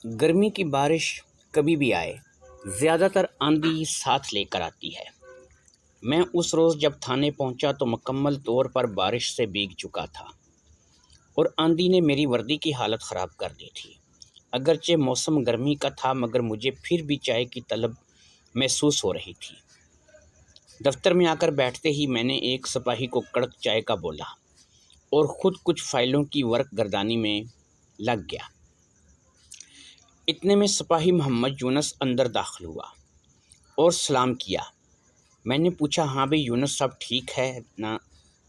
گرمی کی بارش کبھی بھی آئے، زیادہ تر آندھی ساتھ لے کر آتی ہے۔ میں اس روز جب تھانے پہنچا تو مکمل طور پر بارش سے بھیگ چکا تھا اور آندھی نے میری وردی کی حالت خراب کر دی تھی۔ اگرچہ موسم گرمی کا تھا مگر مجھے پھر بھی چائے کی طلب محسوس ہو رہی تھی۔ دفتر میں آ کر بیٹھتے ہی میں نے ایک سپاہی کو کڑک چائے کا بولا اور خود کچھ فائلوں کی ورق گردانی میں لگ گیا۔ اتنے میں سپاہی محمد یونس اندر داخل ہوا اور سلام کیا۔ میں نے پوچھا، ہاں بھائی یونس صاحب ٹھیک ہے نا؟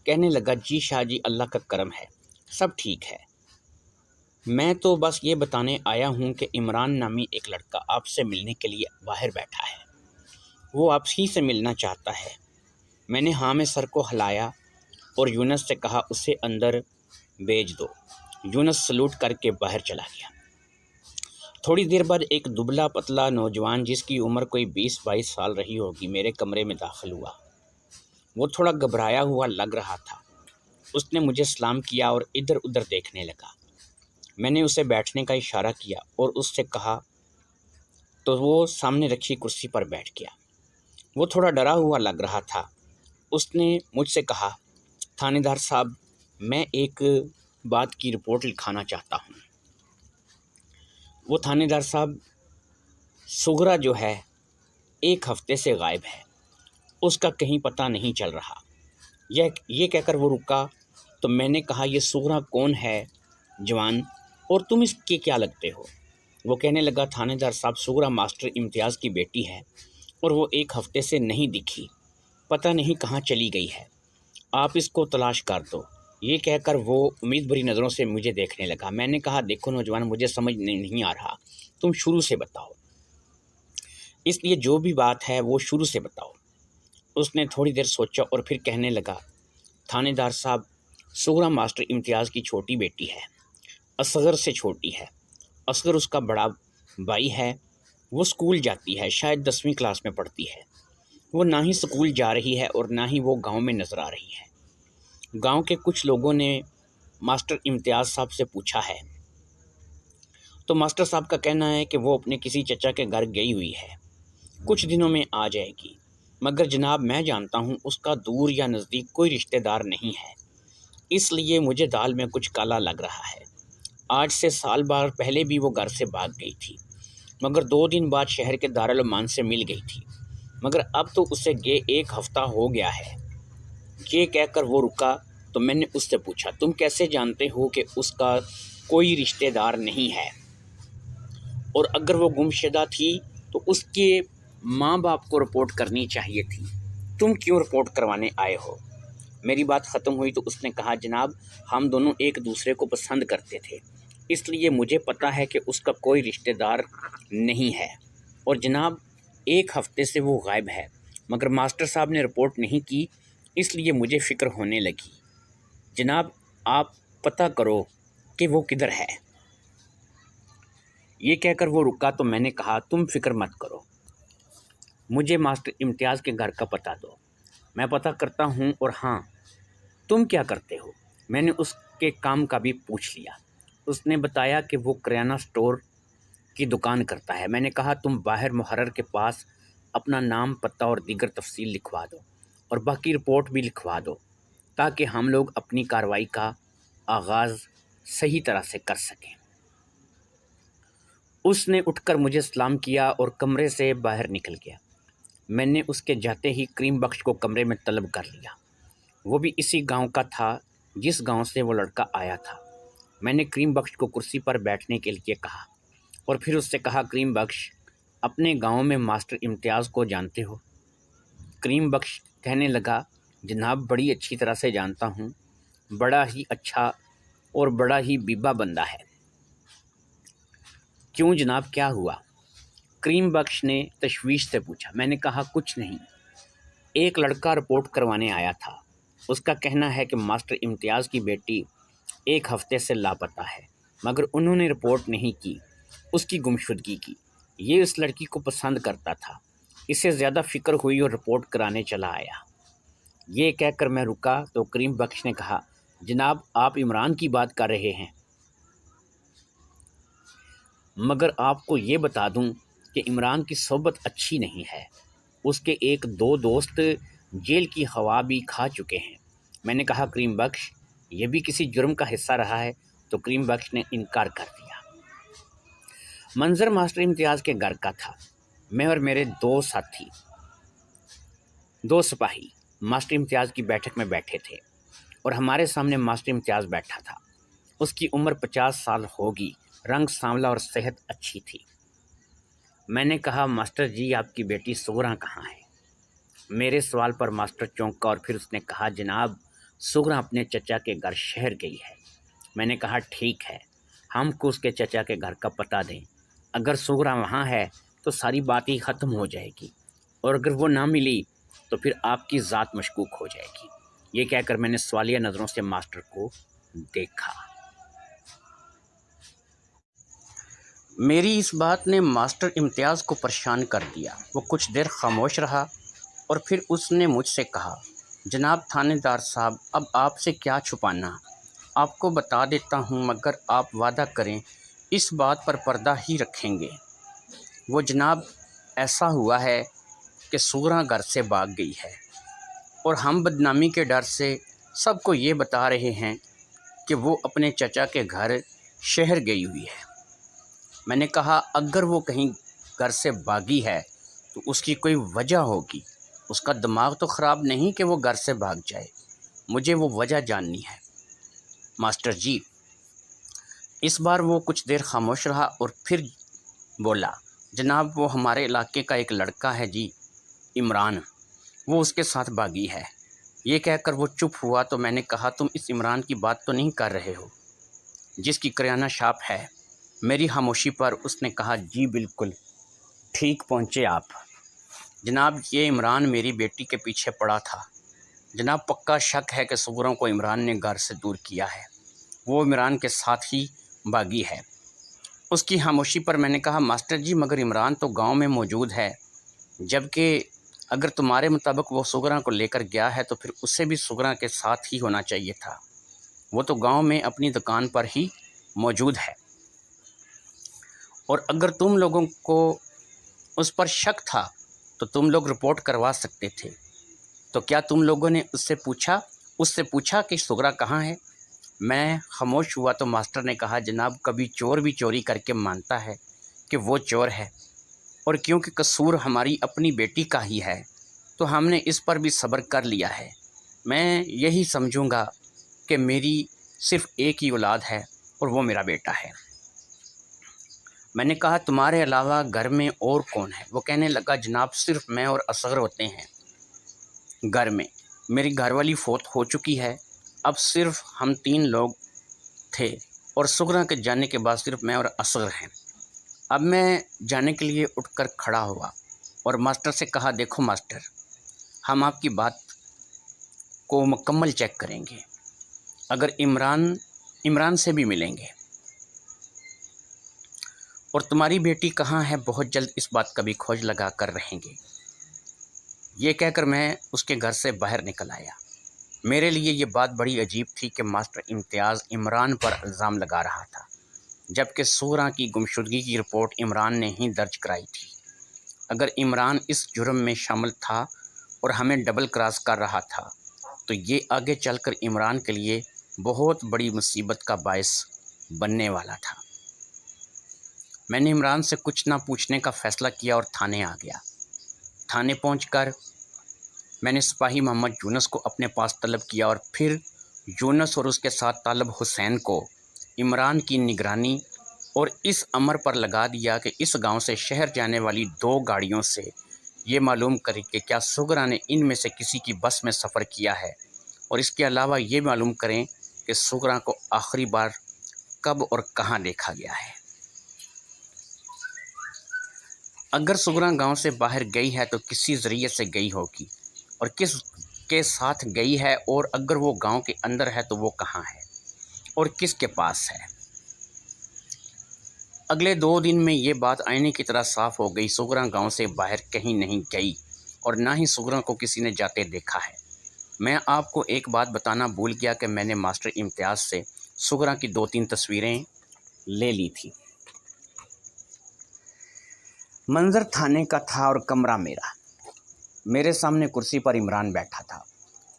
کہنے لگا، جی شاہ جی، اللہ کا کرم ہے، سب ٹھیک ہے۔ میں تو بس یہ بتانے آیا ہوں کہ عمران نامی ایک لڑکا آپ سے ملنے کے لیے باہر بیٹھا ہے، وہ آپ ہی سے ملنا چاہتا ہے۔ میں نے ہاں میں سر کو ہلایا اور یونس سے کہا اسے اندر بھیج دو۔ یونس سلوٹ کر کے باہر چلا گیا۔ تھوڑی دیر بعد ایک دبلا پتلا نوجوان جس کی عمر کوئی 20-22 سال رہی ہوگی میرے کمرے میں داخل ہوا۔ وہ تھوڑا گھبرایا ہوا لگ رہا تھا۔ اس نے مجھے سلام کیا اور ادھر ادھر دیکھنے لگا۔ میں نے اسے بیٹھنے کا اشارہ کیا اور اس سے کہا تو وہ سامنے رکھی کرسی پر بیٹھ گیا۔ وہ تھوڑا ڈرا ہوا لگ رہا تھا۔ اس نے مجھ سے کہا، تھانے دار صاحب، میں ایک بات کی رپورٹ لکھانا چاہتا ہوں۔ وہ تھانے دار صاحب، سغرا جو ہے 1 ہفتے سے غائب ہے، اس کا کہیں پتہ نہیں چل رہا۔ یہ کہہ کر وہ رکا تو میں نے کہا، یہ سغرا کون ہے جوان، اور تم اس کے کیا لگتے ہو؟ وہ کہنے لگا، تھانے دار صاحب، سغرا ماسٹر امتیاز کی بیٹی ہے اور وہ 1 ہفتے سے نہیں دکھی، پتہ نہیں کہاں چلی گئی ہے، آپ اس کو تلاش کر دو۔ یہ کہہ کر وہ امید بھری نظروں سے مجھے دیکھنے لگا۔ میں نے کہا، دیکھو نوجوان، مجھے سمجھ نہیں آ رہا، تم شروع سے بتاؤ، اس لیے جو بھی بات ہے وہ شروع سے بتاؤ۔ اس نے تھوڑی دیر سوچا اور پھر کہنے لگا، تھانے دار صاحب، سغرا ماسٹر امتیاز کی چھوٹی بیٹی ہے، اصغر سے چھوٹی ہے۔ اصغر اس کا بڑا بھائی ہے، وہ سکول جاتی ہے، شاید 10ویں کلاس میں پڑھتی ہے۔ وہ نہ ہی سکول جا رہی ہے اور نہ ہی وہ گاؤں میں نظر آ رہی ہے۔ گاؤں کے کچھ لوگوں نے ماسٹر امتیاز صاحب سے پوچھا ہے تو ماسٹر صاحب کا کہنا ہے کہ وہ اپنے کسی چچا کے گھر گئی ہوئی ہے، کچھ دنوں میں آ جائے گی، مگر جناب میں جانتا ہوں اس کا دور یا نزدیک کوئی رشتہ دار نہیں ہے، اس لیے مجھے دال میں کچھ کالا لگ رہا ہے۔ آج سے سال بھر پہلے بھی وہ گھر سے بھاگ گئی تھی، مگر 2 دن بعد شہر کے دارالمان سے مل گئی تھی، مگر اب تو اسے گئے 1 ہفتہ ہو گیا ہے۔ یہ کہہ کر وہ رکا تو میں نے اس سے پوچھا، تم کیسے جانتے ہو کہ اس کا کوئی رشتہ دار نہیں ہے؟ اور اگر وہ گمشدہ تھی تو اس کے ماں باپ کو رپورٹ کرنی چاہیے تھی، تم کیوں رپورٹ کروانے آئے ہو؟ میری بات ختم ہوئی تو اس نے کہا، جناب ہم دونوں ایک دوسرے کو پسند کرتے تھے، اس لیے مجھے پتہ ہے کہ اس کا کوئی رشتہ دار نہیں ہے، اور جناب 1 ہفتے سے وہ غائب ہے، مگر ماسٹر صاحب نے رپورٹ نہیں کی، اس لیے مجھے فکر ہونے لگی۔ جناب آپ پتہ کرو کہ وہ کدھر ہے۔ یہ کہہ کر وہ رکا تو میں نے کہا، تم فکر مت کرو، مجھے ماسٹر امتیاز کے گھر کا پتہ دو، میں پتہ کرتا ہوں۔ اور ہاں، تم کیا کرتے ہو؟ میں نے اس کے کام کا بھی پوچھ لیا۔ اس نے بتایا کہ وہ کریانہ سٹور کی دکان کرتا ہے۔ میں نے کہا، تم باہر محرر کے پاس اپنا نام، پتہ اور دیگر تفصیل لکھوا دو اور باقی رپورٹ بھی لکھوا دو تاکہ ہم لوگ اپنی کارروائی کا آغاز صحیح طرح سے کر سکیں۔ اس نے اٹھ کر مجھے سلام کیا اور کمرے سے باہر نکل گیا۔ میں نے اس کے جاتے ہی کریم بخش کو کمرے میں طلب کر لیا۔ وہ بھی اسی گاؤں کا تھا جس گاؤں سے وہ لڑکا آیا تھا۔ میں نے کریم بخش کو کرسی پر بیٹھنے کے لیے کہا اور پھر اس سے کہا، کریم بخش، اپنے گاؤں میں ماسٹر امتیاز کو جانتے ہو؟ کریم بخش کہنے لگا، جناب بڑی اچھی طرح سے جانتا ہوں، بڑا ہی اچھا اور بڑا ہی بیبا بندہ ہے۔ کیوں جناب، کیا ہوا؟ کریم بخش نے تشویش سے پوچھا۔ میں نے کہا، کچھ نہیں، ایک لڑکا رپورٹ کروانے آیا تھا، اس کا کہنا ہے کہ ماسٹر امتیاز کی بیٹی 1 ہفتے سے لاپتہ ہے، مگر انہوں نے رپورٹ نہیں کی اس کی گمشدگی کی۔ یہ اس لڑکی کو پسند کرتا تھا، اسے زیادہ فکر ہوئی اور رپورٹ کرانے چلا آیا۔ یہ کہہ کر میں رکا تو کریم بخش نے کہا، جناب آپ عمران کی بات کر رہے ہیں؟ مگر آپ کو یہ بتا دوں کہ عمران کی صحبت اچھی نہیں ہے۔ اس کے ایک دو دوست جیل کی ہوا بھی کھا چکے ہیں۔ میں نے کہا کریم بخش یہ بھی کسی جرم کا حصہ رہا ہے؟ تو کریم بخش نے انکار کر دیا۔ منظر ماسٹر امتیاز کے گھر کا تھا۔ میں اور میرے دو سپاہی ماسٹر امتیاز کی بیٹھک میں بیٹھے تھے اور ہمارے سامنے ماسٹر امتیاز بیٹھا تھا۔ اس کی عمر 50 سال ہوگی، رنگ سانولا اور صحت اچھی تھی۔ میں نے کہا ماسٹر جی آپ کی بیٹی سغرا کہاں ہے؟ میرے سوال پر ماسٹر چونکا اور پھر اس نے کہا جناب سغرا اپنے چچا کے گھر شہر گئی ہے۔ میں نے کہا ٹھیک ہے، ہم کو اس کے چچا کے گھر کا پتہ دیں۔ اگر سغرا وہاں ہے تو ساری بات ہی ختم ہو جائے گی، اور اگر وہ نہ ملی تو پھر آپ کی ذات مشکوک ہو جائے گی۔ یہ کہہ کر میں نے سوالیہ نظروں سے ماسٹر کو دیکھا۔ میری اس بات نے ماسٹر امتیاز کو پریشان کر دیا۔ وہ کچھ دیر خاموش رہا اور پھر اس نے مجھ سے کہا جناب تھانے دار صاحب اب آپ سے کیا چھپانا، آپ کو بتا دیتا ہوں مگر آپ وعدہ کریں اس بات پر پردہ ہی رکھیں گے۔ وہ جناب ایسا ہوا ہے کہ سغرا گھر سے بھاگ گئی ہے اور ہم بدنامی کے ڈر سے سب کو یہ بتا رہے ہیں کہ وہ اپنے چچا کے گھر شہر گئی ہوئی ہے۔ میں نے کہا اگر وہ کہیں گھر سے بھاگی ہے تو اس کی کوئی وجہ ہوگی، اس کا دماغ تو خراب نہیں کہ وہ گھر سے بھاگ جائے، مجھے وہ وجہ جاننی ہے ماسٹر جی۔ اس بار وہ کچھ دیر خاموش رہا اور پھر بولا جناب وہ ہمارے علاقے کا ایک لڑکا ہے جی عمران، وہ اس کے ساتھ بھاگی ہے۔ یہ کہہ کر وہ چپ ہوا تو میں نے کہا تم اس عمران کی بات تو نہیں کر رہے ہو جس کی کریانہ شاپ ہے؟ میری خاموشی پر اس نے کہا جی بالکل ٹھیک پہنچے آپ جناب، یہ عمران میری بیٹی کے پیچھے پڑا تھا جناب، پکا شک ہے کہ سغرا کو عمران نے گھر سے دور کیا ہے، وہ عمران کے ساتھ ہی بھاگی ہے۔ اس کی خاموشی پر میں نے کہا ماسٹر جی مگر عمران تو گاؤں میں موجود ہے، جبکہ اگر تمہارے مطابق وہ سغرا کو لے کر گیا ہے تو پھر اسے بھی سغرا کے ساتھ ہی ہونا چاہیے تھا، وہ تو گاؤں میں اپنی دکان پر ہی موجود ہے، اور اگر تم لوگوں کو اس پر شک تھا تو تم لوگ رپورٹ کروا سکتے تھے۔ تو کیا تم لوگوں نے اس سے پوچھا کہ سغرا کہاں ہے؟ میں خاموش ہوا تو ماسٹر نے کہا جناب کبھی چور بھی چوری کر کے مانتا ہے کہ وہ چور ہے، اور کیونکہ قصور ہماری اپنی بیٹی کا ہی ہے تو ہم نے اس پر بھی صبر کر لیا ہے۔ میں یہی سمجھوں گا کہ میری صرف ایک ہی اولاد ہے اور وہ میرا بیٹا ہے۔ میں نے کہا تمہارے علاوہ گھر میں اور کون ہے؟ وہ کہنے لگا جناب صرف میں اور اصغر ہوتے ہیں گھر میں، میری گھر والی فوت ہو چکی ہے، اب صرف ہم 3 لوگ تھے اور سغرا کے جانے کے بعد صرف میں اور اصغر ہیں۔ اب میں جانے کے لیے اٹھ کر کھڑا ہوا اور ماسٹر سے کہا دیکھو ماسٹر، ہم آپ کی بات کو مکمل چیک کریں گے، اگر عمران سے بھی ملیں گے، اور تمہاری بیٹی کہاں ہے بہت جلد اس بات کا بھی کھوج لگا کر رہیں گے۔ یہ کہہ کر میں اس کے گھر سے باہر نکل آیا۔ میرے لیے یہ بات بڑی عجیب تھی کہ ماسٹر امتیاز عمران پر الزام لگا رہا تھا، جبکہ سغرا کی گمشدگی کی رپورٹ عمران نے ہی درج کرائی تھی۔ اگر عمران اس جرم میں شامل تھا اور ہمیں ڈبل کراس کر رہا تھا تو یہ آگے چل کر عمران کے لیے بہت بڑی مصیبت کا باعث بننے والا تھا۔ میں نے عمران سے کچھ نہ پوچھنے کا فیصلہ کیا اور تھانے آ گیا۔ تھانے پہنچ کر میں نے سپاہی محمد یونس کو اپنے پاس طلب کیا اور پھر یونس اور اس کے ساتھ طالب حسین کو عمران کی نگرانی اور اس امر پر لگا دیا کہ اس گاؤں سے شہر جانے والی 2 گاڑیوں سے یہ معلوم کرے کہ کیا سغرا نے ان میں سے کسی کی بس میں سفر کیا ہے، اور اس کے علاوہ یہ معلوم کریں کہ سغرا کو آخری بار کب اور کہاں دیکھا گیا ہے۔ اگر سغرا گاؤں سے باہر گئی ہے تو کسی ذریعے سے گئی ہوگی اور کس کے ساتھ گئی ہے، اور اگر وہ گاؤں کے اندر ہے تو وہ کہاں ہے اور کس کے پاس ہے۔ اگلے 2 دن میں یہ بات آئینے کی طرح صاف ہو گئی، سغرا گاؤں سے باہر کہیں نہیں گئی اور نہ ہی سغرا کو کسی نے جاتے دیکھا ہے۔ میں آپ کو ایک بات بتانا بھول گیا کہ میں نے ماسٹر امتیاز سے سغرا کی 2-3 تصویریں لے لی تھیں۔ منظر تھانے کا تھا اور کمرہ میرا۔ میرے سامنے کرسی پر عمران بیٹھا تھا۔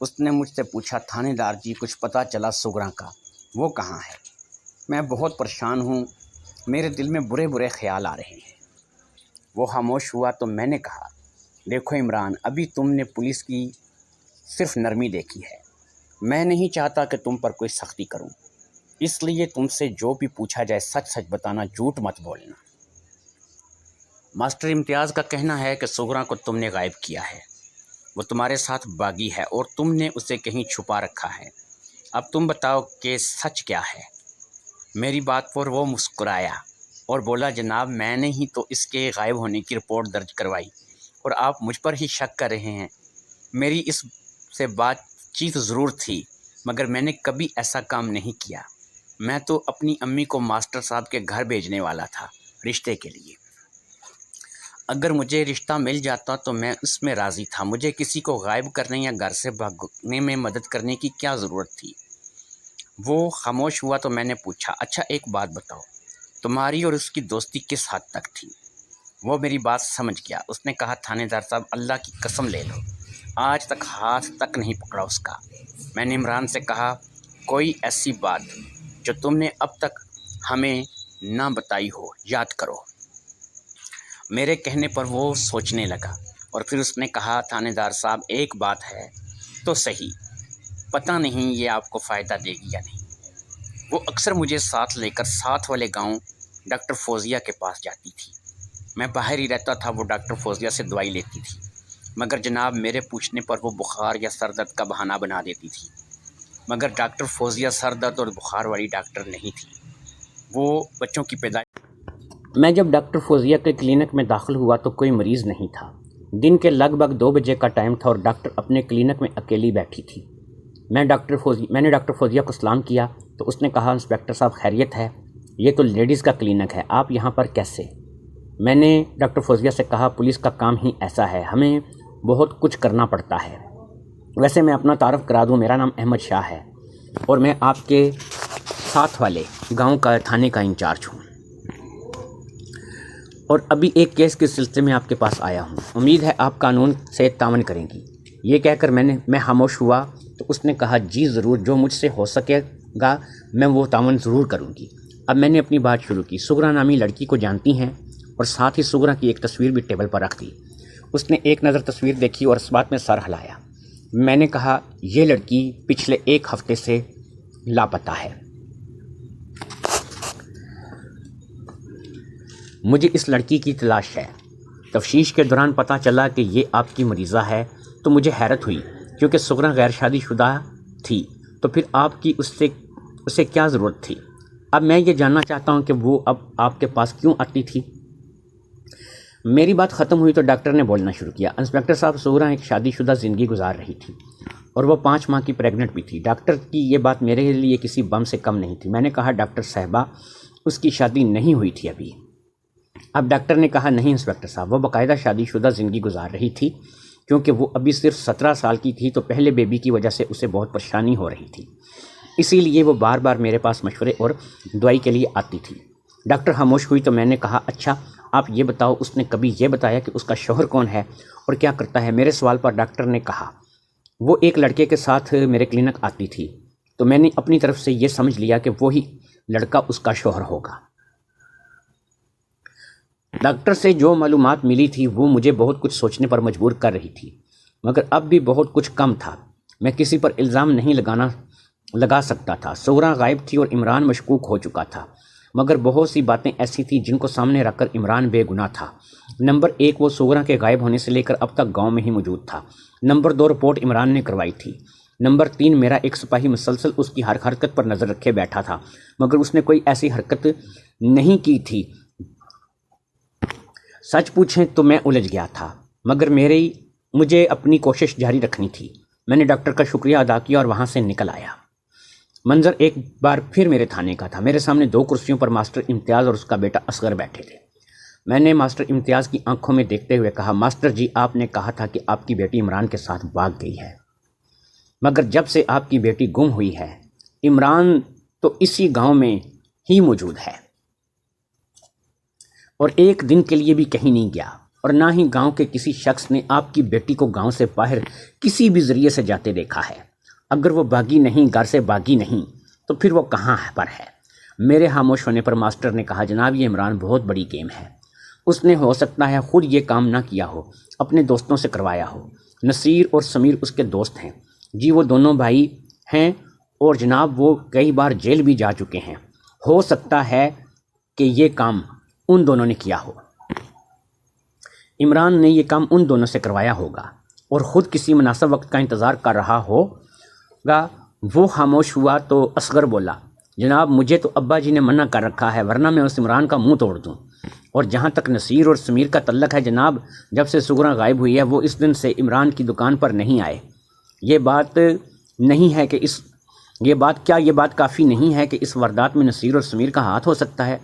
اس نے مجھ سے پوچھا، تھانے دار جی کچھ پتہ چلا سغرا کا؟ وہ کہاں ہے؟ میں بہت پریشان ہوں، میرے دل میں برے برے خیال آ رہے ہیں۔ وہ خاموش ہوا تو میں نے کہا، دیکھو عمران، ابھی تم نے پولیس کی صرف نرمی دیکھی ہے۔ میں نہیں چاہتا کہ تم پر کوئی سختی کروں، اس لیے تم سے جو بھی پوچھا جائے سچ سچ بتانا، جھوٹ مت بولنا۔ ماسٹر امتیاز کا کہنا ہے کہ سغرا کو تم نے غائب کیا ہے، وہ تمہارے ساتھ باغی ہے اور تم نے اسے کہیں چھپا رکھا ہے۔ اب تم بتاؤ کہ سچ کیا ہے؟ میری بات پر وہ مسکرایا اور بولا، جناب میں نے ہی تو اس کے غائب ہونے کی رپورٹ درج کروائی اور آپ مجھ پر ہی شک کر رہے ہیں۔ میری اس سے بات چیت ضرور تھی، مگر میں نے کبھی ایسا کام نہیں کیا۔ میں تو اپنی امی کو ماسٹر صاحب کے گھر بھیجنے والا تھا رشتے کے لیے۔ اگر مجھے رشتہ مل جاتا تو میں اس میں راضی تھا۔ مجھے کسی کو غائب کرنے یا گھر سے بھاگنے میں مدد کرنے کی کیا ضرورت تھی؟ وہ خاموش ہوا تو میں نے پوچھا، اچھا ایک بات بتاؤ، تمہاری اور اس کی دوستی کس حد تک تھی؟ وہ میری بات سمجھ گیا۔ اس نے کہا، تھانے دار صاحب اللہ کی قسم لے لو، آج تک ہاتھ تک نہیں پکڑا اس کا۔ میں نے عمران سے کہا، کوئی ایسی بات جو تم نے اب تک ہمیں نہ بتائی ہو یاد کرو۔ میرے کہنے پر وہ سوچنے لگا اور پھر اس نے کہا، تھانے دار صاحب ایک بات ہے تو صحیح، پتہ نہیں یہ آپ کو فائدہ دے گی یا نہیں۔ وہ اکثر مجھے ساتھ لے کر ساتھ والے گاؤں ڈاکٹر فوزیہ کے پاس جاتی تھی۔ میں باہر ہی رہتا تھا، وہ ڈاکٹر فوزیہ سے دوائی لیتی تھی، مگر جناب میرے پوچھنے پر وہ بخار یا سر درد کا بہانہ بنا دیتی تھی۔ مگر ڈاکٹر فوزیہ سر درد اور بخار والی ڈاکٹر نہیں تھی، وہ بچوں کی پیدائش۔ میں جب ڈاکٹر فوزیہ کے کلینک میں داخل ہوا تو کوئی مریض نہیں تھا۔ دن کے لگ بھگ 2 بجے کا ٹائم تھا اور ڈاکٹر اپنے کلینک میں اکیلی بیٹھی تھی۔ میں نے ڈاکٹر فوزیہ کو سلام کیا تو اس نے کہا، انسپکٹر صاحب خیریت ہے؟ یہ تو لیڈیز کا کلینک ہے، آپ یہاں پر کیسے؟ میں نے ڈاکٹر فوزیہ سے کہا، پولیس کا کام ہی ایسا ہے، ہمیں بہت کچھ کرنا پڑتا ہے۔ ویسے میں اپنا تعارف کرا دوں، میرا نام احمد شاہ ہے اور میں آپ کے ساتھ والے گاؤں کا تھانے کا انچارج ہوں، اور ابھی ایک کیس کے سلسلے میں آپ کے پاس آیا ہوں۔ امید ہے آپ قانون سے تعاون کریں گی۔ یہ کہہ کر میں خاموش ہوا تو اس نے کہا، جی ضرور، جو مجھ سے ہو سکے گا میں وہ تعاون ضرور کروں گی۔ اب میں نے اپنی بات شروع کی، سغرا نامی لڑکی کو جانتی ہیں؟ اور ساتھ ہی سغرا کی ایک تصویر بھی ٹیبل پر رکھ دی۔ اس نے ایک نظر تصویر دیکھی اور اس بات میں سر ہلایا۔ میں نے کہا، یہ لڑکی پچھلے 1 ہفتے سے لاپتہ ہے۔ مجھے اس لڑکی کی تلاش ہے۔ تفتیش کے دوران پتہ چلا کہ یہ آپ کی مریضہ ہے تو مجھے حیرت ہوئی، کیونکہ سغرا غیر شادی شدہ تھی، تو پھر آپ کی اسے کیا ضرورت تھی؟ اب میں یہ جاننا چاہتا ہوں کہ وہ اب آپ کے پاس کیوں آتی تھی؟ میری بات ختم ہوئی تو ڈاکٹر نے بولنا شروع کیا، انسپکٹر صاحب، سغرا ایک شادی شدہ زندگی گزار رہی تھی اور وہ 5 ماہ کی پریگننٹ بھی تھی۔ ڈاکٹر کی یہ بات میرے لیے کسی بم سے کم نہیں تھی۔ میں نے کہا، ڈاکٹر صاحبہ، اس کی شادی نہیں ہوئی تھی ابھی۔ اب ڈاکٹر نے کہا، نہیں انسپکٹر صاحب، وہ باقاعدہ شادی شدہ زندگی گزار رہی تھی، کیونکہ وہ ابھی صرف 17 سال کی تھی تو پہلے بیبی کی وجہ سے اسے بہت پریشانی ہو رہی تھی، اسی لیے وہ بار بار میرے پاس مشورے اور دوائی کے لیے آتی تھی۔ ڈاکٹر خاموش ہوئی تو میں نے کہا، اچھا آپ یہ بتاؤ، اس نے کبھی یہ بتایا کہ اس کا شوہر کون ہے اور کیا کرتا ہے؟ میرے سوال پر ڈاکٹر نے کہا، وہ ایک لڑکے کے ساتھ میرے کلینک آتی تھی، تو میں نے اپنی طرف سے یہ سمجھ لیا کہ وہی لڑکا اس کا شوہر ہوگا۔ ڈاکٹر سے جو معلومات ملی تھی وہ مجھے بہت کچھ سوچنے پر مجبور کر رہی تھی، مگر اب بھی بہت کچھ کم تھا۔ میں کسی پر الزام نہیں لگا سکتا تھا۔ سغرا غائب تھی اور عمران مشکوک ہو چکا تھا، مگر بہت سی باتیں ایسی تھیں جن کو سامنے رکھ کر عمران بے گناہ تھا۔ نمبر 1، وہ سغرا کے غائب ہونے سے لے کر اب تک گاؤں میں ہی موجود تھا۔ نمبر 2، رپورٹ عمران نے کروائی تھی۔ نمبر 3، میرا ایک سپاہی مسلسل اس کی ہر حرکت پر نظر رکھے بیٹھا تھا، مگر اس نے کوئی ایسی حرکت نہیں کی تھی۔ سچ پوچھیں تو میں الجھ گیا تھا، مگر مجھے اپنی کوشش جاری رکھنی تھی۔ میں نے ڈاکٹر کا شکریہ ادا کیا اور وہاں سے نکل آیا۔ منظر ایک بار پھر میرے تھانے کا تھا۔ میرے سامنے 2 کرسیوں پر ماسٹر امتیاز اور اس کا بیٹا اصغر بیٹھے تھے۔ میں نے ماسٹر امتیاز کی آنکھوں میں دیکھتے ہوئے کہا، ماسٹر جی، آپ نے کہا تھا کہ آپ کی بیٹی عمران کے ساتھ بھاگ گئی ہے، مگر جب سے آپ کی بیٹی گم ہوئی ہے، عمران تو اسی گاؤں میں ہی موجود ہے۔ اور ایک دن کے لیے بھی کہیں نہیں گیا، اور نہ ہی گاؤں کے کسی شخص نے آپ کی بیٹی کو گاؤں سے باہر کسی بھی ذریعے سے جاتے دیکھا ہے۔ اگر وہ باغی نہیں، گھر سے باغی نہیں، تو پھر وہ کہاں پر ہے؟ میرے خاموش ہونے پر ماسٹر نے کہا، جناب یہ عمران بہت بڑی گیم ہے، اس نے ہو سکتا ہے خود یہ کام نہ کیا ہو، اپنے دوستوں سے کروایا ہو۔ نصیر اور سمیر اس کے دوست ہیں جی، وہ دونوں بھائی ہیں، اور جناب وہ کئی بار جیل بھی جا چکے ہیں، ہو سکتا ہے کہ یہ کام ان دونوں نے کیا ہو۔ عمران نے یہ کام ان دونوں سے کروایا ہوگا اور خود کسی مناسب وقت کا انتظار کر رہا ہوگا۔ وہ خاموش ہوا تو اصغر بولا، جناب مجھے تو ابا جی نے منع کر رکھا ہے، ورنہ میں اس عمران کا منہ توڑ دوں۔ اور جہاں تک نصیر اور سمیر کا تعلق ہے جناب، جب سے سغرا غائب ہوئی ہے وہ اس دن سے عمران کی دکان پر نہیں آئے۔ یہ بات نہیں ہے کہ یہ بات کافی نہیں ہے کہ اس واردات میں نصیر اور سمیر کا ہاتھ ہو سکتا ہے؟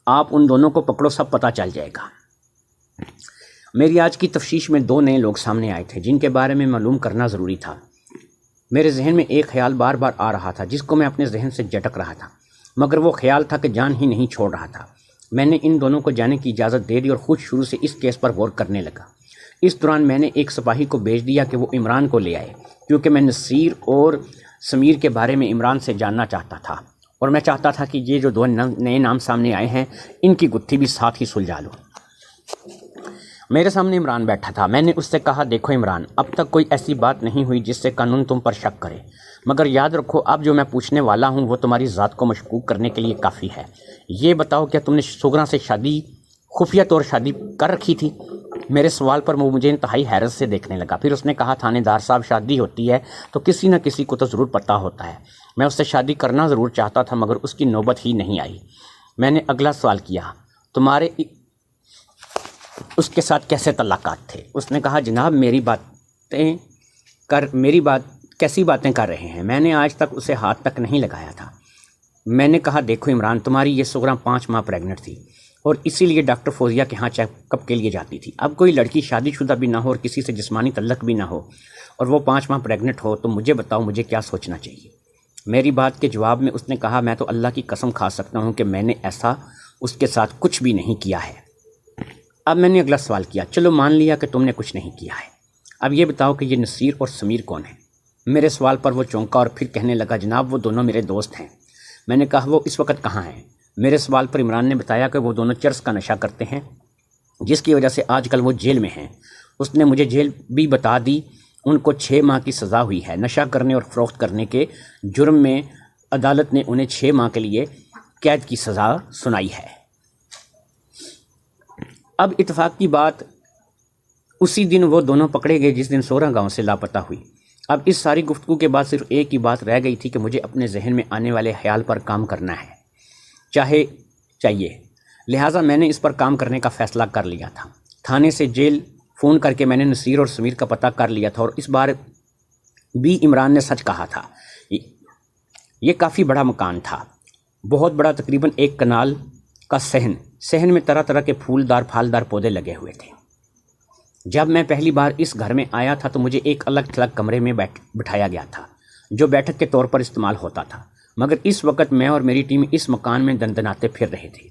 آپ ان دونوں کو پکڑو، سب پتہ چل جائے گا۔ میری آج کی تفتیش میں 2 نئے لوگ سامنے آئے تھے جن کے بارے میں معلوم کرنا ضروری تھا۔ میرے ذہن میں ایک خیال بار بار آ رہا تھا جس کو میں اپنے ذہن سے جھٹک رہا تھا، مگر وہ خیال تھا کہ جان ہی نہیں چھوڑ رہا تھا۔ میں نے ان دونوں کو جانے کی اجازت دے دی اور خود شروع سے اس کیس پر غور کرنے لگا۔ اس دوران میں نے ایک سپاہی کو بھیج دیا کہ وہ عمران کو لے آئے، کیونکہ میں نصیر اور سمیر کے بارے میں عمران سے جاننا چاہتا تھا، اور میں چاہتا تھا کہ یہ جو 2 نئے نام سامنے آئے ہیں ان کی گتھی بھی ساتھ ہی سلجھا لوں۔ میرے سامنے عمران بیٹھا تھا۔ میں نے اس سے کہا، دیکھو عمران، اب تک کوئی ایسی بات نہیں ہوئی جس سے قانون تم پر شک کرے، مگر یاد رکھو اب جو میں پوچھنے والا ہوں وہ تمہاری ذات کو مشکوک کرنے کے لیے کافی ہے۔ یہ بتاؤ کیا تم نے سغرا سے خفیہ طور شادی کر رکھی تھی؟ میرے سوال پر وہ مجھے انتہائی حیرت سے دیکھنے لگا۔ پھر اس نے کہا، تھانے دار صاحب شادی ہوتی ہے تو کسی نہ کسی کو تو ضرور پتہ ہوتا ہے۔ میں اس سے شادی کرنا ضرور چاہتا تھا مگر اس کی نوبت ہی نہیں آئی۔ میں نے اگلا سوال کیا، تمہارے اس کے ساتھ کیسے تعلقات تھے؟ اس نے کہا، جناب کیسی باتیں کر رہے ہیں، میں نے آج تک اسے ہاتھ تک نہیں لگایا تھا۔ میں نے کہا، دیکھو عمران، تمہاری یہ سغرا 5 ماہ پریگننٹ تھی اور اسی لیے ڈاکٹر فوزیہ کے ہاں چیک اپ کے لیے جاتی تھی۔ اب کوئی لڑکی شادی شدہ بھی نہ ہو اور کسی سے جسمانی تعلق بھی نہ ہو اور وہ 5 ماہ پریگننٹ ہو، تو مجھے بتاؤ مجھے کیا سوچنا چاہیے؟ میری بات کے جواب میں اس نے کہا، میں تو اللہ کی قسم کھا سکتا ہوں کہ میں نے ایسا اس کے ساتھ کچھ بھی نہیں کیا ہے۔ اب میں نے اگلا سوال کیا، چلو مان لیا کہ تم نے کچھ نہیں کیا ہے، اب یہ بتاؤ کہ یہ نصیر اور سمیر کون ہیں؟ میرے سوال پر وہ چونکا اور پھر کہنے لگا، جناب وہ دونوں میرے دوست ہیں۔ میں نے کہا، وہ اس وقت کہاں ہیں؟ میرے سوال پر عمران نے بتایا کہ وہ دونوں چرس کا نشہ کرتے ہیں جس کی وجہ سے آج کل وہ جیل میں ہیں۔ اس نے مجھے جیل بھی بتا دی، ان کو 6 ماہ کی سزا ہوئی ہے۔ نشہ کرنے اور فروخت کرنے کے جرم میں عدالت نے انہیں 6 ماہ کے لیے قید کی سزا سنائی ہے۔ اب اتفاق کی بات، اسی دن وہ دونوں پکڑے گئے جس دن سغرا گاؤں سے لاپتہ ہوئی۔ اب اس ساری گفتگو کے بعد صرف ایک ہی بات رہ گئی تھی کہ مجھے اپنے ذہن میں آنے والے خیال پر کام کرنا ہے، چاہیے، لہٰذا میں نے اس پر کام کرنے کا فیصلہ کر لیا تھا۔ تھانے سے جیل فون کر کے میں نے نصیر اور سمیر کا پتہ کر لیا تھا، اور اس بار بھی عمران نے سچ کہا تھا۔ یہ کافی بڑا مکان تھا، بہت بڑا، تقریباً 1 کنال کا صحن میں طرح طرح کے پھالدار پودے لگے ہوئے تھے۔ جب میں پہلی بار اس گھر میں آیا تھا تو مجھے ایک الگ تھلگ کمرے میں بٹھایا گیا تھا جو بیٹھک کے طور پر استعمال ہوتا تھا، مگر اس وقت میں اور میری ٹیم اس مکان میں دندناتے پھر رہے تھے۔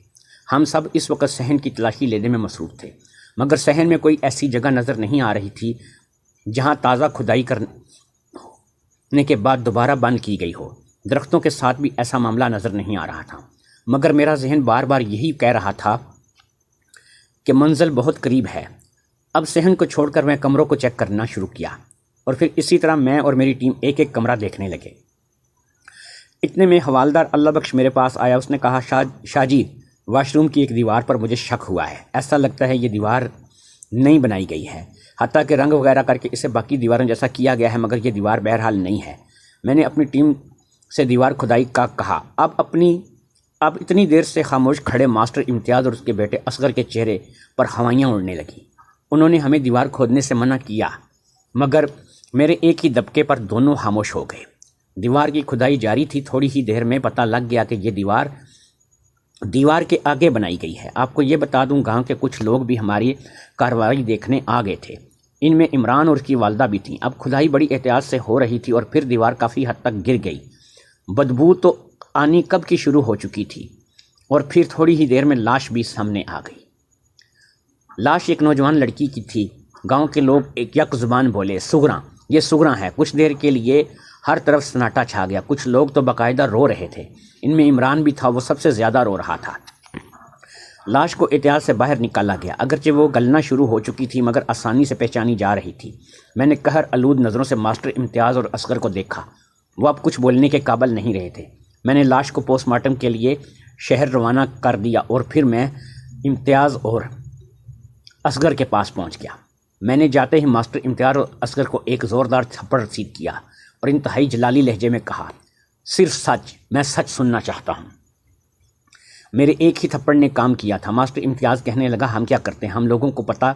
ہم سب اس وقت صحن کی تلاشی لینے میں مصروف تھے، مگر صحن میں کوئی ایسی جگہ نظر نہیں آ رہی تھی جہاں تازہ کھدائی کرنے کے بعد دوبارہ بند کی گئی ہو۔ درختوں کے ساتھ بھی ایسا معاملہ نظر نہیں آ رہا تھا، مگر میرا ذہن بار بار یہی کہہ رہا تھا کہ منزل بہت قریب ہے۔ اب صحن کو چھوڑ کر میں کمروں کو چیک کرنا شروع کیا، اور پھر اسی طرح میں اور میری ٹیم ایک ایک کمرہ دیکھنے لگے۔ اتنے میں حوالدار اللہ بخش میرے پاس آیا۔ اس نے کہا، شاہ جی، واش روم کی ایک دیوار پر مجھے شک ہوا ہے، ایسا لگتا ہے یہ دیوار نئی بنائی گئی ہے، حتیٰ کہ رنگ وغیرہ کر کے اسے باقی دیواروں جیسا کیا گیا ہے، مگر یہ دیوار بہرحال نہیں ہے۔ میں نے اپنی ٹیم سے دیوار کھدائی کا کہا۔ اب اتنی دیر سے خاموش کھڑے ماسٹر امتیاز اور اس کے بیٹے اصغر کے چہرے پر ہوائیاں اڑنے لگیں۔ انہوں نے ہمیں دیوار کھودنے سے منع کیا، مگر میرے ایک ہی دبکے پر دونوں خاموش ہو گئے۔ دیوار کی کھدائی جاری تھی۔ تھوڑی ہی دیر میں پتہ لگ گیا کہ یہ دیوار کے آگے بنائی گئی ہے۔ آپ کو یہ بتا دوں، گاؤں کے کچھ لوگ بھی ہماری کارروائی دیکھنے آ گئے تھے، ان میں عمران اور اس کی والدہ بھی تھیں۔ اب کھدائی بڑی احتیاط سے ہو رہی تھی اور پھر دیوار کافی حد تک گر گئی۔ بدبو تو آنی کب کی شروع ہو چکی تھی، اور پھر تھوڑی ہی دیر میں لاش بھی سامنے آ گئی۔ لاش ایک نوجوان لڑکی کی تھی۔ گاؤں کے لوگ ایک یک زبان بولے، سگراں، یہ سگراں ہے۔ کچھ دیر کے لیے ہر طرف سناٹا چھا گیا۔ کچھ لوگ تو باقاعدہ رو رہے تھے۔ ان میں عمران بھی تھا، وہ سب سے زیادہ رو رہا تھا۔ لاش کو احتیاط سے باہر نکالا گیا، اگرچہ وہ گلنا شروع ہو چکی تھی مگر آسانی سے پہچانی جا رہی تھی۔ میں نے قہر آلود نظروں سے ماسٹر امتیاز اور اصغر کو دیکھا۔ وہ اب کچھ بولنے کے قابل نہیں رہے تھے۔ میں نے لاش کو پوسٹ مارٹم کے لیے شہر روانہ کر دیا اور پھر میں امتیاز اور اصغر کے پاس پہنچ گیا۔ میں نے جاتے ہی ماسٹر امتیاز اور اصغر کو ایک زوردار تھپڑ رسید کیا اور انتہائی جلالی لہجے میں کہا، صرف سچ، میں سچ سننا چاہتا ہوں۔ میرے ایک ہی تھپڑ نے کام کیا تھا۔ ماسٹر امتیاز کہنے لگا، ہم کیا کرتے ہیں؟ ہم لوگوں کو پتہ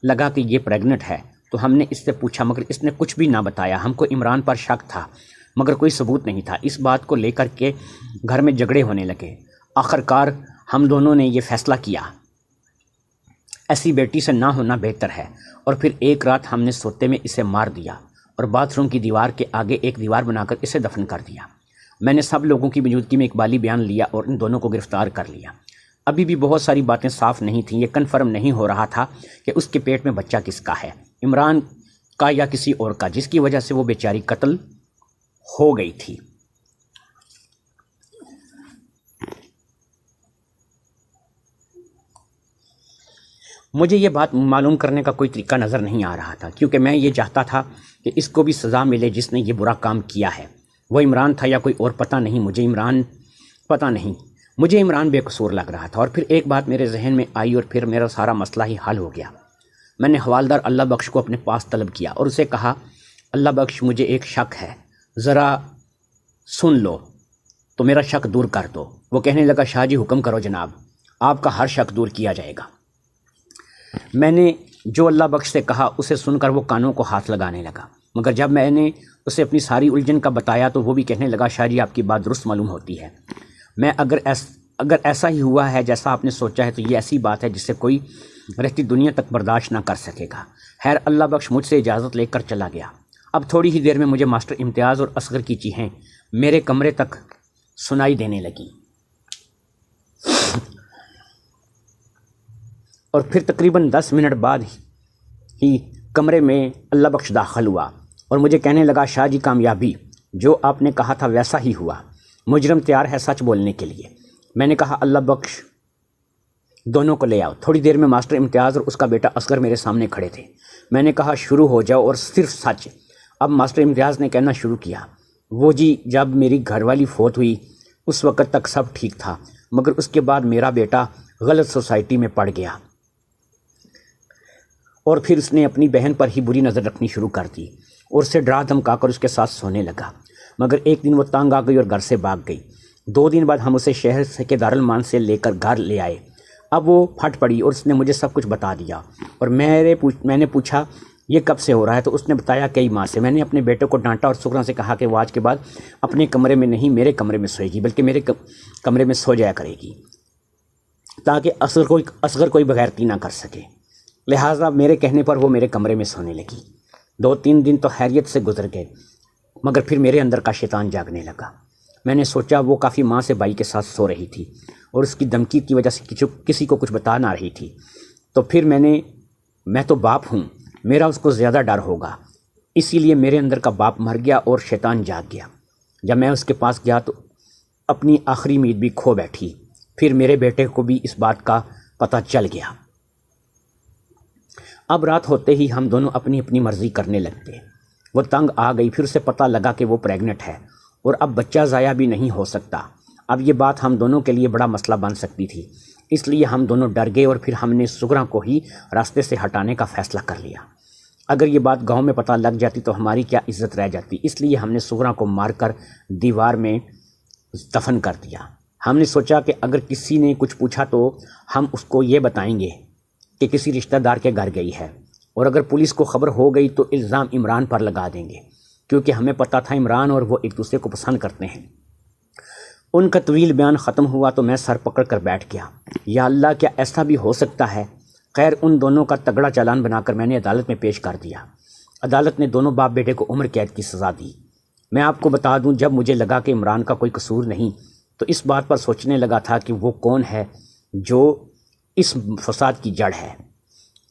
لگا کہ یہ پریگننٹ ہے تو ہم نے اس سے پوچھا مگر اس نے کچھ بھی نہ بتایا۔ ہم کو عمران پر شک تھا مگر کوئی ثبوت نہیں تھا۔ اس بات کو لے کر کے گھر میں جھگڑے ہونے لگے۔ آخرکار ہم دونوں نے یہ فیصلہ کیا، ایسی بیٹی سے نہ ہونا بہتر ہے، اور پھر ایک رات ہم نے سوتے میں اسے مار دیا اور باتھ روم کی دیوار کے آگے ایک دیوار بنا کر اسے دفن کر دیا۔ میں نے سب لوگوں کی موجودگی میں اقبالی بیان لیا اور ان دونوں کو گرفتار کر لیا۔ ابھی بھی بہت ساری باتیں صاف نہیں تھیں۔ یہ کنفرم نہیں ہو رہا تھا کہ اس کے پیٹ میں بچہ کس کا ہے، عمران کا یا کسی اور کا، جس کی وجہ سے وہ بیچاری قتل ہو گئی تھی۔ مجھے یہ بات معلوم کرنے کا کوئی طریقہ نظر نہیں آ رہا تھا، کیونکہ میں یہ چاہتا تھا کہ اس کو بھی سزا ملے جس نے یہ برا کام کیا ہے۔ وہ عمران تھا یا کوئی اور، پتہ نہیں، مجھے عمران بے قصور لگ رہا تھا۔ اور پھر ایک بات میرے ذہن میں آئی اور پھر میرا سارا مسئلہ ہی حل ہو گیا۔ میں نے حوالدار اللہ بخش کو اپنے پاس طلب کیا اور اسے کہا، اللہ بخش، مجھے ایک شک ہے، ذرا سن لو تو میرا شک دور کر دو۔ وہ کہنے لگا، شاہ جی حکم کرو جناب، آپ کا ہر شک دور کیا جائے گا۔ میں نے جو اللہ بخش سے کہا اسے سن کر وہ کانوں کو ہاتھ لگانے لگا، مگر جب میں نے اسے اپنی ساری الجھن کا بتایا تو وہ بھی کہنے لگا، شاہ جی آپ کی بات درست معلوم ہوتی ہے۔ میں اگر ایسا ہی ہوا ہے جیسا آپ نے سوچا ہے تو یہ ایسی بات ہے جسے کوئی رہتی دنیا تک برداشت نہ کر سکے گا۔ خیر، اللہ بخش مجھ سے اجازت لے کر چلا گیا۔ اب تھوڑی ہی دیر میں مجھے ماسٹر امتیاز اور اصغر کی چیخیں میرے کمرے تک سنائی دینے لگیں، اور پھر تقریباً 10 منٹ بعد ہی کمرے میں اللہ بخش داخل ہوا اور مجھے کہنے لگا، شاہ جی کامیابی، جو آپ نے کہا تھا ویسا ہی ہوا، مجرم تیار ہے سچ بولنے کے لیے۔ میں نے کہا، اللہ بخش دونوں کو لے آؤ۔ تھوڑی دیر میں ماسٹر امتیاز اور اس کا بیٹا اصغر میرے سامنے کھڑے تھے۔ میں نے کہا، شروع ہو جاؤ اور صرف سچ۔ اب ماسٹر امتیاز نے کہنا شروع کیا، وہ جی، جب میری گھر والی فوت ہوئی اس وقت تک سب ٹھیک تھا، مگر اس کے بعد میرا بیٹا غلط سوسائٹی میں پڑ گیا اور پھر اس نے اپنی بہن پر ہی بری نظر رکھنی شروع کر دی اور اسے ڈرا دھمکا کر اس کے ساتھ سونے لگا۔ مگر ایک دن وہ تنگ آ گئی اور گھر سے بھاگ گئی۔ 2 دن بعد ہم اسے شہر کے دارالمان سے لے کر گھر لے آئے۔ اب وہ پھٹ پڑی اور اس نے مجھے سب کچھ بتا دیا، اور میں نے پوچھا، یہ کب سے ہو رہا ہے؟ تو اس نے بتایا، کئی ماہ سے۔ میں نے اپنے بیٹے کو ڈانٹا اور سگراں سے کہا کہ وہ آج کے بعد اپنے کمرے میں نہیں میرے کمرے میں سوئے گی، بلکہ میرے کمرے میں سو جایا کرے گی، تاکہ اصغر کوئی بغیرتی نہ کر سکے۔ لہٰذا میرے کہنے پر وہ میرے کمرے میں سونے لگی۔ 2-3 دن تو خیریت سے گزر گئے، مگر پھر میرے اندر کا شیطان جاگنے لگا۔ میں نے سوچا وہ کافی ماں سے بائی کے ساتھ سو رہی تھی اور اس کی دھمکی کی وجہ سے کسی کو کچھ بتا نہ رہی تھی، تو پھر میں تو باپ ہوں، میرا اس کو زیادہ ڈر ہوگا، اسی لیے میرے اندر کا باپ مر گیا اور شیطان جاگ گیا۔ جب میں اس کے پاس گیا تو اپنی آخری امید بھی کھو بیٹھی۔ پھر میرے بیٹے کو بھی اس بات کا پتہ چل گیا۔ اب رات ہوتے ہی ہم دونوں اپنی اپنی مرضی کرنے لگتے۔ وہ تنگ آ گئی، پھر اسے پتہ لگا کہ وہ پریگننٹ ہے اور اب بچہ ضائع بھی نہیں ہو سکتا۔ اب یہ بات ہم دونوں کے لیے بڑا مسئلہ بن سکتی تھی، اس لیے ہم دونوں ڈر گئے اور پھر ہم نے سگراں کو ہی راستے سے ہٹانے کا فیصلہ کر لیا۔ اگر یہ بات گاؤں میں پتہ لگ جاتی تو ہماری کیا عزت رہ جاتی، اس لیے ہم نے سگراں کو مار کر دیوار میں دفن کر دیا۔ ہم نے سوچا کہ اگر کسی نے کچھ پوچھا تو ہم اس کو یہ بتائیں گے کہ کسی رشتہ دار کے گھر گئی ہے، اور اگر پولیس کو خبر ہو گئی تو الزام عمران پر لگا دیں گے، کیونکہ ہمیں پتہ تھا عمران اور وہ ایک دوسرے کو پسند کرتے ہیں۔ ان کا طویل بیان ختم ہوا تو میں سر پکڑ کر بیٹھ گیا۔ یا اللہ، کیا ایسا بھی ہو سکتا ہے؟ خیر، ان دونوں کا تگڑا چالان بنا کر میں نے عدالت میں پیش کر دیا۔ عدالت نے دونوں باپ بیٹے کو عمر قید کی سزا دی۔ میں آپ کو بتا دوں، جب مجھے لگا کہ عمران کا کوئی قصور نہیں تو اس بات پر سوچنے لگا تھا کہ وہ کون ہے جو اس فساد کی جڑ ہے۔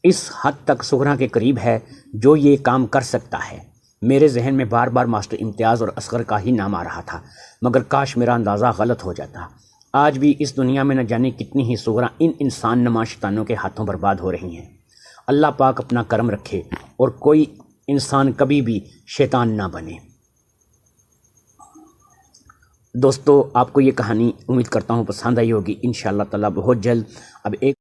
اس حد تک سغرا کے قریب ہے جو یہ کام کر سکتا ہے۔ میرے ذہن میں بار بار ماسٹر امتیاز اور اصغر کا ہی نام آ رہا تھا، مگر کاش میرا اندازہ غلط ہو جاتا۔ آج بھی اس دنیا میں نہ جانے کتنی ہی سغرا ان انسان نما شیطانوں کے ہاتھوں برباد ہو رہی ہیں۔ اللہ پاک اپنا کرم رکھے اور کوئی انسان کبھی بھی شیطان نہ بنے۔ دوستو، آپ کو یہ کہانی امید کرتا ہوں پسند آئی ہوگی۔ انشاءاللہ تعالی بہت جلد اب ایک